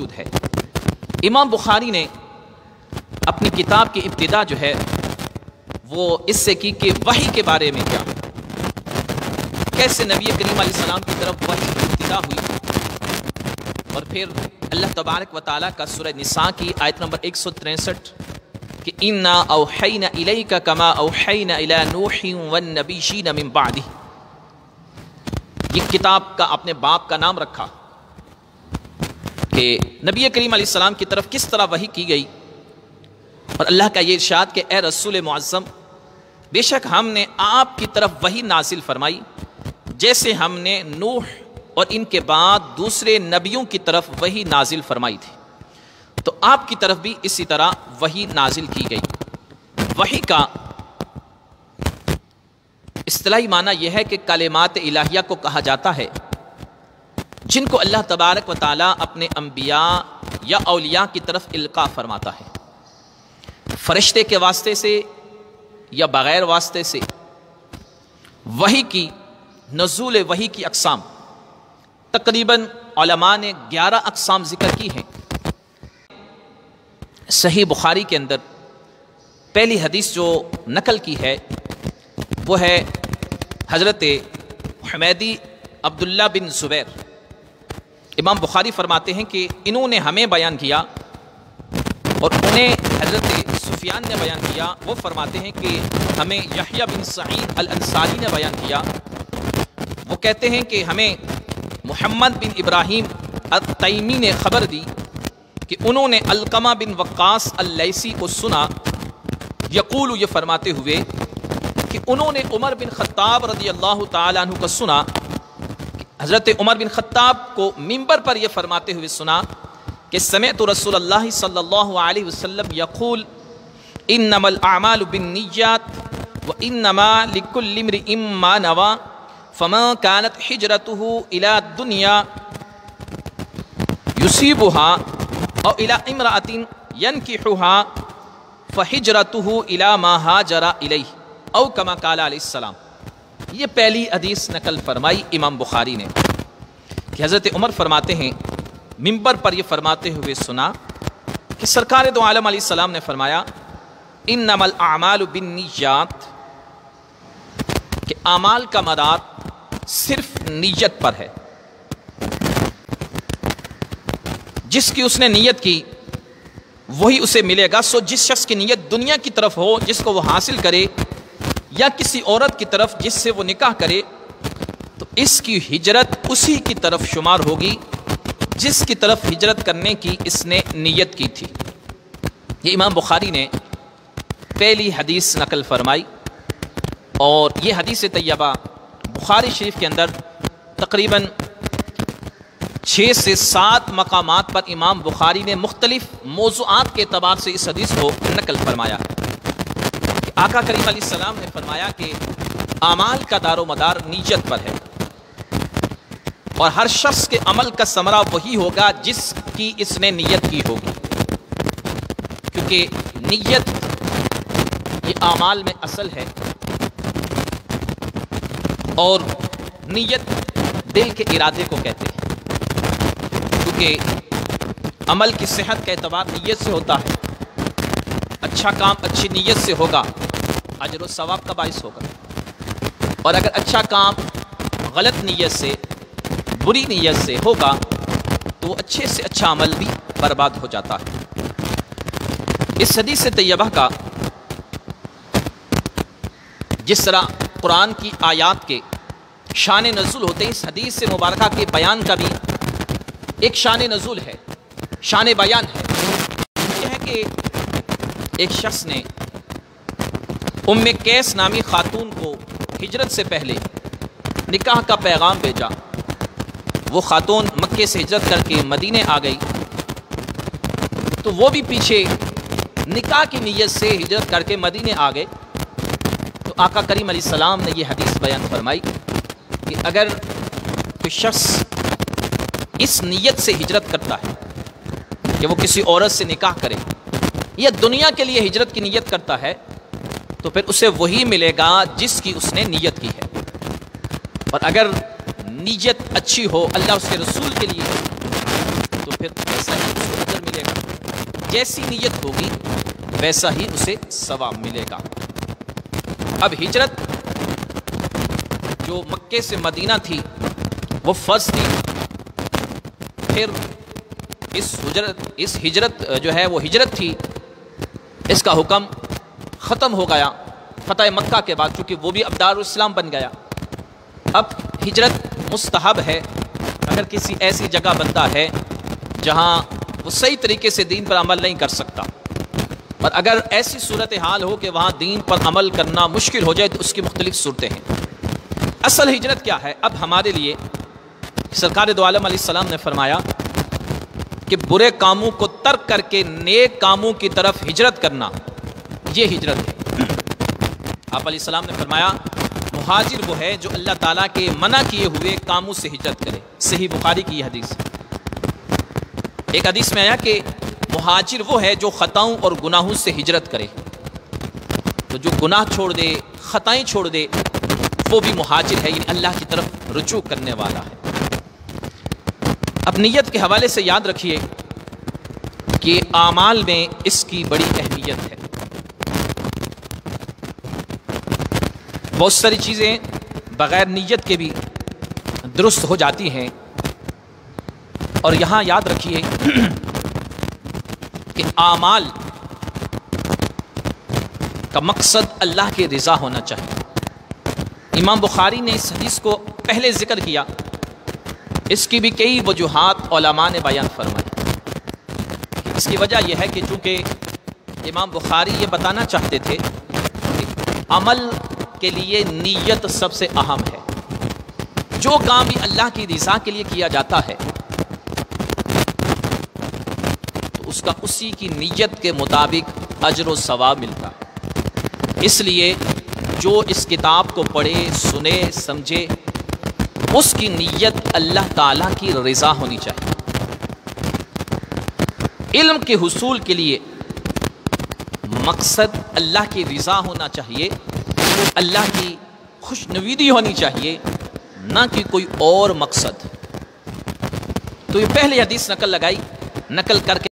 موجود ہے۔ امام بخاری نے اپنی کتاب کی ابتدا جو ہے وہ اس سے کی کہ وحی کے بارے میں کیا، کیسے نبی کریم علیہ السلام کی طرف وحی کی ابتدا ہوئی، اور پھر اللہ تبارک و تعالیٰ کا سورہ نساء کی آیت نمبر 163 کہ اِنَّا أَوْحَيْنَا إِلَيْكَ كَمَا أَوْحَيْنَا إِلَى نُوحٍ وَالنَّبِيِّينَ مِن بَعْدِهِ، یہ کتاب کا اپنے باپ کا نام رکھا کہ نبی کریم علیہ السلام کی طرف کس طرح وحی کی گئی، اور اللہ کا یہ ارشاد کہ اے رسول معظم بے شک ہم نے آپ کی طرف وحی نازل فرمائی جیسے ہم نے نوح اور ان کے بعد دوسرے نبیوں کی طرف وحی نازل فرمائی تھی، تو آپ کی طرف بھی اسی طرح وحی نازل کی گئی۔ وحی کا اصطلاحی معنی یہ ہے کہ کلمات الہیہ کو کہا جاتا ہے جن کو اللہ تبارک و تعالیٰ اپنے انبیاء یا اولیاء کی طرف القاء فرماتا ہے، فرشتے کے واسطے سے یا بغیر واسطے سے۔ وحی کی نزول وحی کی اقسام تقریباً علماء نے 11 اقسام ذکر کی ہیں۔ صحیح بخاری کے اندر پہلی حدیث جو نقل کی ہے وہ ہے حضرت حمیدی عبداللہ بن زبیر۔ امام بخاری فرماتے ہیں کہ انہوں نے ہمیں بیان کیا اور انہیں حضرت سفیان نے بیان کیا، وہ فرماتے ہیں کہ ہمیں یحییٰ بن سعید الانصاری نے بیان کیا، وہ کہتے ہیں کہ ہمیں محمد بن ابراہیم التیمی نے خبر دی کہ انہوں نے علقمہ بن وقاص اللیثی کو سنا یقول، یہ فرماتے ہوئے کہ انہوں نے عمر بن خطاب رضی اللہ تعالیٰ عنہ کو سنا، حضرت عمر بن خطاب کو منبر پر یہ فرماتے ہوئے سنا کہ سمعت رسول اللہ صلی اللہ علیہ وسلم یقول انما الاعمال بالنیات وانما لکل امرئ ما نوى فمن كانت حجرته الى الدنيا يصيبها او الى امرأة ينكحها فحجرته الى ما هاجر اليه او كما قال علیہ السلام۔ یہ پہلی حدیث نقل فرمائی امام بخاری نے کہ حضرت عمر فرماتے ہیں منبر پر یہ فرماتے ہوئے سنا کہ سرکار دو عالم علیہ السلام نے فرمایا انما الاعمال بالنیات، کہ اعمال کا مدار صرف نیت پر ہے، جس کی اس نے نیت کی وہی اسے ملے گا۔ سو جس شخص کی نیت دنیا کی طرف ہو جس کو وہ حاصل کرے، یا کسی عورت کی طرف جس سے وہ نکاح کرے، تو اس کی ہجرت اسی کی طرف شمار ہوگی جس کی طرف ہجرت کرنے کی اس نے نیت کی تھی۔ یہ امام بخاری نے پہلی حدیث نقل فرمائی، اور یہ حدیث طیبہ بخاری شریف کے اندر تقریباً 6 سے 7 مقامات پر امام بخاری نے مختلف موضوعات کے اعتبار سے اس حدیث کو نقل فرمایا۔ آقا کریم علیہ السلام نے فرمایا کہ اعمال کا دار و مدار نیت پر ہے، اور ہر شخص کے عمل کا ثمرہ وہی ہوگا جس کی اس نے نیت کی ہوگی، کیونکہ نیت یہ اعمال میں اصل ہے، اور نیت دل کے ارادے کو کہتے ہیں، کیونکہ عمل کی صحت کا اعتبار نیت سے ہوتا ہے۔ اچھا کام اچھی نیت سے ہوگا، اجر و ثواب کا باعث ہوگا، اور اگر اچھا کام غلط نیت سے، بری نیت سے ہوگا تو وہ اچھے سے اچھا عمل بھی برباد ہو جاتا ہے۔ اس حدیث طیبہ کا جس طرح قرآن کی آیات کے شان نزول ہوتے ہیں، اس حدیث سے مبارکہ کے بیان کا بھی ایک شان نزول ہے، شان بیان ہے۔ یہ ہے کہ ایک شخص نے ام قیس نامی خاتون کو ہجرت سے پہلے نکاح کا پیغام بھیجا۔ وہ خاتون مکے سے ہجرت کر کے مدینے آ گئی، تو وہ بھی پیچھے نکاح کی نیت سے ہجرت کر کے مدینے آ گئے۔ تو آقا کریم علیہ السلام نے یہ حدیث بیان فرمائی کہ اگر کوئی شخص اس نیت سے ہجرت کرتا ہے کہ وہ کسی عورت سے نکاح کرے یا دنیا کے لیے ہجرت کی نیت کرتا ہے، تو پھر اسے وہی ملے گا جس کی اس نے نیت کی ہے۔ اور اگر نیت اچھی ہو، اللہ اس کے رسول کے لیے، تو پھر ویسا ہی اسے اجر ملے گا، جیسی نیت ہوگی ویسا ہی اسے ثواب ملے گا۔ اب ہجرت جو مکے سے مدینہ تھی وہ فرض تھی، پھر اس ہجرت جو ہے وہ ہجرت تھی، اس کا حکم ختم ہو گیا فتح مکہ کے بعد، چونکہ وہ بھی اب دارالاسلام بن گیا۔ اب ہجرت مستحب ہے اگر کسی ایسی جگہ بنتا ہے جہاں وہ صحیح طریقے سے دین پر عمل نہیں کر سکتا، اور اگر ایسی صورتحال ہو کہ وہاں دین پر عمل کرنا مشکل ہو جائے تو اس کی مختلف صورتیں ہیں۔ اصل ہجرت کیا ہے؟ اب ہمارے لیے سرکار دو عالم علیہ السلام نے فرمایا کہ برے کاموں کو ترک کر کے نیک کاموں کی طرف ہجرت کرنا، یہ ہجرت ہے۔ آپ علیہ السلام نے فرمایا مہاجر وہ ہے جو اللہ تعالیٰ کے منع کیے ہوئے کاموں سے ہجرت کرے، صحیح بخاری کی یہ حدیث۔ ایک حدیث میں آیا کہ مہاجر وہ ہے جو خطاؤں اور گناہوں سے ہجرت کرے، تو جو گناہ چھوڑ دے، خطائیں چھوڑ دے، وہ بھی مہاجر ہے، یعنی اللہ کی طرف رجوع کرنے والا ہے۔ اب نیت کے حوالے سے یاد رکھیے کہ اعمال میں اس کی بڑی اہمیت ہے۔ بہت ساری چیزیں بغیر نیت کے بھی درست ہو جاتی ہیں، اور یہاں یاد رکھیے کہ اعمال کا مقصد اللہ کی رضا ہونا چاہیے۔ امام بخاری نے اس حدیث کو پہلے ذکر کیا، اس کی بھی کئی وجوہات علماء نے بیان فرمائی۔ اس کی وجہ یہ ہے کہ چونکہ امام بخاری یہ بتانا چاہتے تھے کہ عمل کے لیے نیت سب سے اہم ہے، جو کام بھی اللہ کی رضا کے لیے کیا جاتا ہے تو اس کا اسی کی نیت کے مطابق اجر و ثواب ملتا ہے۔ اس لیے جو اس کتاب کو پڑھے، سنے، سمجھے، اس کی نیت اللہ تعالیٰ کی رضا ہونی چاہیے۔ علم کے حصول کے لیے مقصد اللہ کی رضا ہونا چاہیے، اللہ کی خوش نویدی ہونی چاہیے، نہ کہ کوئی اور مقصد۔ تو یہ پہلی حدیث نقل کر کے